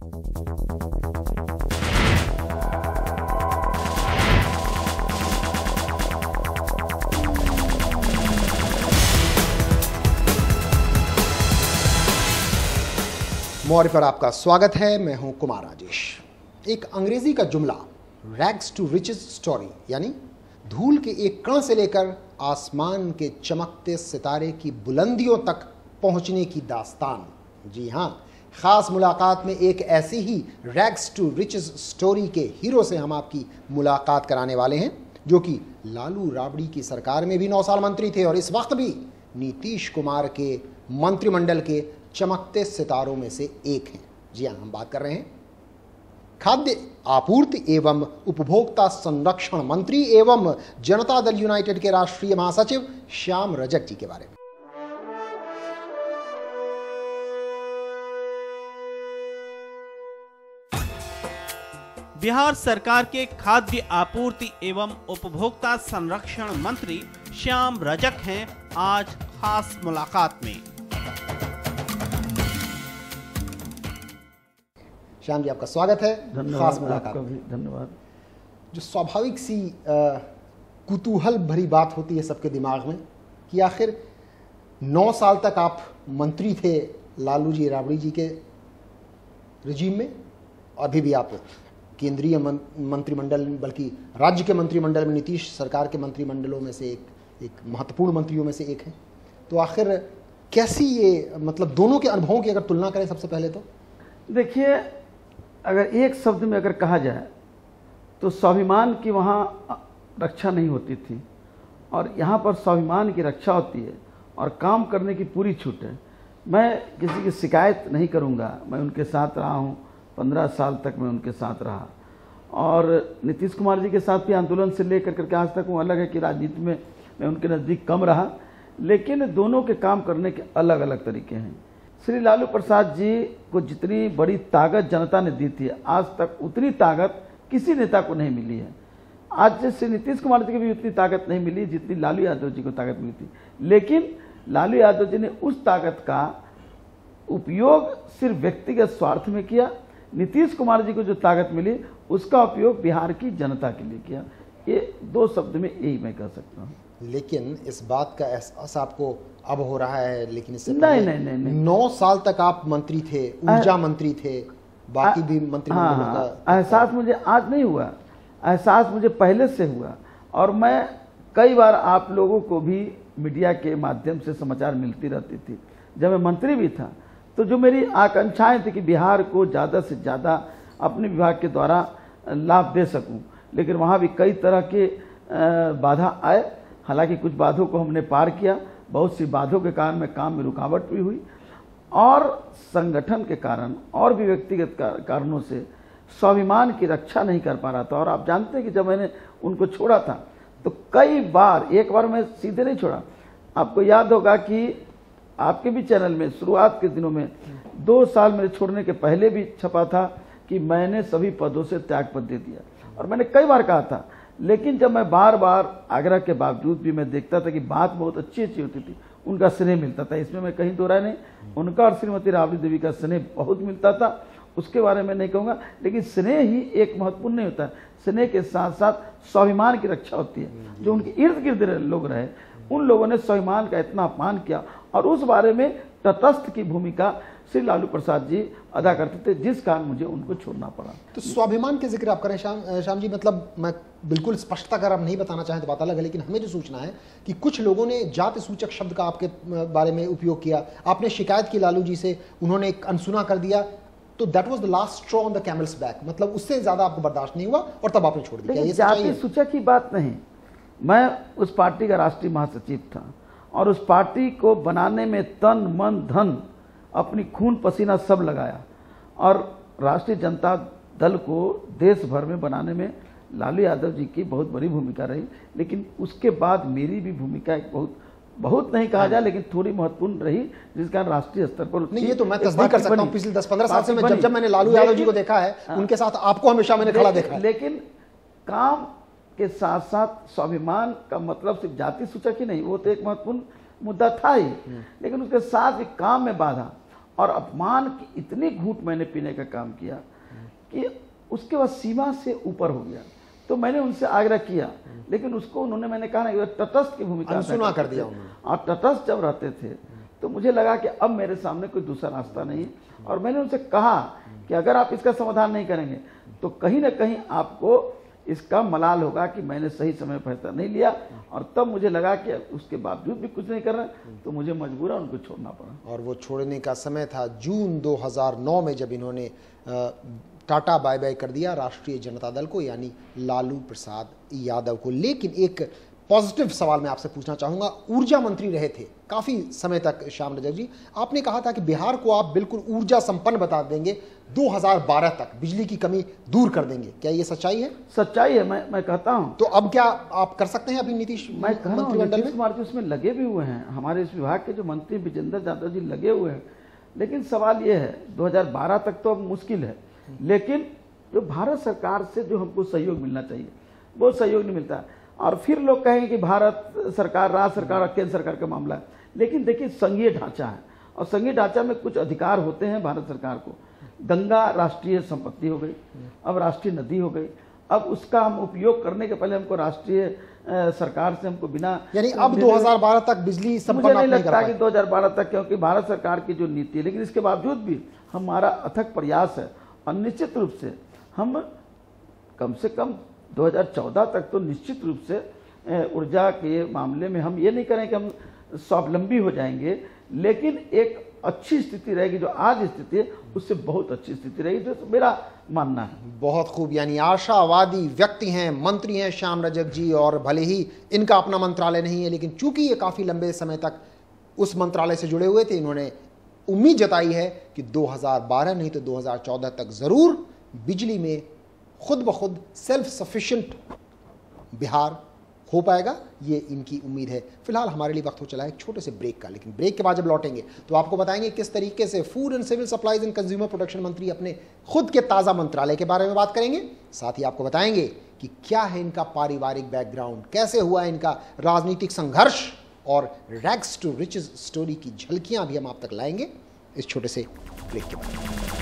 मौर्य पर आपका स्वागत है। मैं हूं कुमार राजेश। एक अंग्रेजी का जुमला रैग्स टू रिचेस स्टोरी, यानी धूल के एक कण से लेकर आसमान के चमकते सितारे की बुलंदियों तक पहुंचने की दास्तान। जी हां, खास मुलाकात में एक ऐसी ही रैग्स टू रिचेस स्टोरी के हीरो से हम आपकी मुलाकात कराने वाले हैं, जो कि लालू राबड़ी की सरकार में भी 9 साल मंत्री थे और इस वक्त भी नीतीश कुमार के मंत्रिमंडल के चमकते सितारों में से एक हैं। जी हां, हम बात कर रहे हैं खाद्य आपूर्ति एवं उपभोक्ता संरक्षण मंत्री एवं जनता दल यूनाइटेड के राष्ट्रीय महासचिव श्याम रजक जी के बारे में। बिहार सरकार के खाद्य आपूर्ति एवं उपभोक्ता संरक्षण मंत्री श्याम रजक हैं आज खास मुलाकात में। श्याम जी, आपका स्वागत है। खास मुलाकात आपका भी धन्यवाद। जो स्वाभाविक सी कुतूहल भरी बात होती है सबके दिमाग में कि आखिर 9 साल तक आप मंत्री थे लालू जी राबड़ी जी के रिजीम में, अभी भी आप केंद्रीय मंत्रिमंडल बल्कि राज्य के मंत्रिमंडल में नीतीश सरकार के मंत्रिमंडलों में से एक महत्वपूर्ण मंत्रियों में से एक हैं। तो आखिर कैसी ये मतलब दोनों के अनुभवों की अगर तुलना करें सबसे पहले तो देखिए, अगर एक शब्द में अगर कहा जाए तो स्वाभिमान की वहाँ रक्षा नहीं होती थी और यहाँ पर स्वाभिमान की रक्षा होती है और काम करने की पूरी छूट है। मैं किसी की शिकायत नहीं करूँगा, मैं उनके साथ रहा हूँ, 15 साल तक मैं उनके साथ रहा और नीतीश कुमार जी के साथ भी आंदोलन से लेकर करके आज तक वो अलग है कि राजनीति में मैं उनके नज़दीक कम रहा, लेकिन दोनों के काम करने के अलग अलग तरीके हैं। श्री लालू प्रसाद जी को जितनी बड़ी ताकत जनता ने दी थी, आज तक उतनी ताकत किसी नेता को नहीं मिली है। आज श्री नीतीश कुमार जी को भी उतनी ताकत नहीं मिली जितनी लालू यादव जी को ताकत मिली थी, लेकिन लालू यादव जी ने उस ताकत का उपयोग सिर्फ व्यक्तिगत स्वार्थ में किया। नीतीश कुमार जी को जो ताकत मिली उसका उपयोग बिहार की जनता के लिए किया। ये 2 शब्द में यही मैं कह सकता हूँ। लेकिन इस बात का एहसास आपको अब हो रहा है, लेकिन इससे नहीं। 9 साल तक आप मंत्री थे, ऊर्जा मंत्री थे, बाकी भी मंत्रिमंडलों का एहसास मुझे आज नहीं हुआ, एहसास मुझे पहले से हुआ और मैं कई बार आप लोगों को भी मीडिया के माध्यम से समाचार मिलती रहती थी। जब मैं मंत्री भी था तो जो मेरी आकांक्षाएं थी कि बिहार को ज़्यादा से ज़्यादा अपने विभाग के द्वारा लाभ दे सकूं, लेकिन वहाँ भी कई तरह के बाधा आए। हालांकि कुछ बाधों को हमने पार किया, बहुत सी बाधों के कारण में काम में रुकावट भी हुई और संगठन के कारण और भी व्यक्तिगत कारणों से स्वाभिमान की रक्षा नहीं कर पा रहा था। और आप जानते हैं कि जब मैंने उनको छोड़ा था तो कई बार, एक बार मैं सीधे नहीं छोड़ा। आपको याद होगा कि आपके भी चैनल में शुरुआत के दिनों में 2 साल मेरे छोड़ने के पहले भी छपा था कि मैंने सभी पदों से त्यागपत्र दे दिया और मैंने कई बार कहा था, लेकिन जब मैं बार बार आग्रह के बावजूद भी मैं देखता था कि बात बहुत अच्छी होती थी, उनका स्नेह मिलता था, इसमें मैं कहीं दोहरा नहीं। उनका और श्रीमती राबड़ी देवी का स्नेह बहुत मिलता था, उसके बारे में नहीं कहूँगा, लेकिन स्नेह ही एक महत्वपूर्ण नहीं होता है। स्नेह के साथ साथ स्वाभिमान की रक्षा होती है। जो उनके इर्द गिर्द लोग रहे, उन लोगों ने स्वाभिमान का इतना अपमान किया और उस बारे में तटस्थ की भूमिका श्री लालू प्रसाद जी अदा करते थे, जिस कारण मुझे उनको छोड़ना पड़ा। तो स्वाभिमान के जिक्र आप करें श्याम जी, मतलब मैं बिल्कुल स्पष्टता अगर आप नहीं बताना चाहें तो बात अलग है, लेकिन हमें जो सूचना है कि कुछ लोगों ने जाति सूचक शब्द का आपके बारे में उपयोग किया, आपने शिकायत की लालू जी से, उन्होंने एक अनसुना कर दिया, तो that was the last straw on the camel's back, मतलब उससे ज्यादा आपको बर्दाश्त नहीं हुआ और तब आपने छोड़ दिया। जाति सूचक की बात नहीं, मैं उस पार्टी का राष्ट्रीय महासचिव था और उस पार्टी को बनाने में तन मन धन अपनी खून पसीना सब लगाया और राष्ट्रीय जनता दल को देश भर में बनाने में लालू यादव जी की बहुत बड़ी भूमिका रही। लेकिन उसके बाद मेरी भी भूमिका एक बहुत नहीं कहा जाए, लेकिन थोड़ी महत्वपूर्ण रही, जिस कारण राष्ट्रीय स्तर पर नहीं, ये तो मैं तस्दीक कर सकता हूं। पिछले 10-15 साल से मैं जब मैंने लालू यादव जी को देखा है, उनके साथ आपको हमेशा मैंने खड़ा देखा है। लेकिन काम के साथ साथ स्वाभिमान का मतलब सिर्फ जाति सूचक ही नहीं, वो तो एक महत्वपूर्ण मुद्दा था ही, लेकिन उसके साथ भी काम में बाधा और अपमान की इतनी घूंट मैंने पीने का काम किया कि उसके बाद सीमा से ऊपर हो गया। तो मैंने उनसे आग्रह किया, लेकिन उसको उन्होंने, मैंने कहा ना, तटस्थ की भूमिका अनसुना कर दिया उन्होंने। और तटस्थ जब रहते थे तो मुझे लगा कि अब मेरे सामने कोई दूसरा रास्ता नहीं है। और मैंने उनसे कहा कि अगर आप इसका समाधान नहीं करेंगे तो कहीं ना कहीं आपको इसका मलाल होगा कि मैंने सही समय पर फैसला नहीं लिया। और तब मुझे लगा कि उसके बावजूद भी कुछ नहीं कर रहे, तो मुझे मजबूरन उनको छोड़ना पड़ा। और वो छोड़ने का समय था जून 2009 में, जब इन्होंने टाटा बाय बाय कर दिया राष्ट्रीय जनता दल को, यानी लालू प्रसाद यादव को। लेकिन एक पॉजिटिव सवाल मैं आपसे पूछना चाहूंगा। ऊर्जा मंत्री रहे थे काफी समय तक श्याम रजक जी, आपने कहा था कि बिहार को आप बिल्कुल ऊर्जा संपन्न बता देंगे, 2012 तक बिजली की कमी दूर कर देंगे। क्या ये सच्चाई है? सच्चाई है, मैं कहता हूं। तो अब क्या आप कर सकते हैं? अभी नीतीश मैं कह रहा हूं, मंत्रिमंडल नीतीश में कुमार जी उसमें लगे भी हुए हैं, हमारे इस विभाग के जो मंत्री विजेंद्र यादव जी लगे हुए हैं। लेकिन सवाल ये है, 2012 तक तो अब मुश्किल है, लेकिन जो भारत सरकार से जो हमको सहयोग मिलना चाहिए वो सहयोग नहीं मिलता। और फिर लोग कहेंगे कि भारत सरकार, राज्य सरकार और केंद्र सरकार का मामला है। लेकिन देखिए, संघीय ढांचा है और संघीय ढांचा में कुछ अधिकार होते हैं भारत सरकार को। गंगा राष्ट्रीय संपत्ति हो गई, अब राष्ट्रीय नदी हो गई। अब उसका हम उपयोग करने के पहले हमको राष्ट्रीय सरकार से हमको बिना, यानी अब 2012 तक बिजली संपन्न मुझे नहीं नहीं कर लगता पाए। कि 2012 तक, क्योंकि भारत सरकार की जो नीति है। लेकिन इसके बावजूद भी हमारा अथक प्रयास है और निश्चित रूप से हम कम से कम 2014 तक तो निश्चित रूप से ऊर्जा के मामले में हम ये नहीं करें कि हम स्वावलंबी हो जाएंगे, लेकिन एक अच्छी स्थिति रहेगी। जो आज स्थिति है उससे बहुत अच्छी स्थिति रहेगी, जो मेरा मानना है। बहुत खूब, यानी आशावादी व्यक्ति हैं, मंत्री हैं श्याम रजक जी, और भले ही इनका अपना मंत्रालय नहीं है, लेकिन चूंकि ये काफी लंबे समय तक उस मंत्रालय से जुड़े हुए थे, इन्होंने उम्मीद जताई है कि 2012 नहीं तो 2014 तक जरूर बिजली में खुद ब खुद सेल्फ सफिशिएंट बिहार हो पाएगा, ये इनकी उम्मीद है। फिलहाल हमारे लिए वक्त हो चला है एक छोटे से ब्रेक का, लेकिन ब्रेक के बाद जब लौटेंगे तो आपको बताएंगे किस तरीके से food and civil supplies and consumer protection मंत्री अपने खुद के ताज़ा मंत्रालय के बारे में बात करेंगे। साथ ही आपको बताएंगे कि क्या है इनका पारिवारिक बैकग्राउंड, कैसे हुआ इनका राजनीतिक संघर्ष, और रैग्स टू रिचेस स्टोरी की झलकियां भी हम आप तक लाएंगे इस छोटे से ब्रेक के बाद।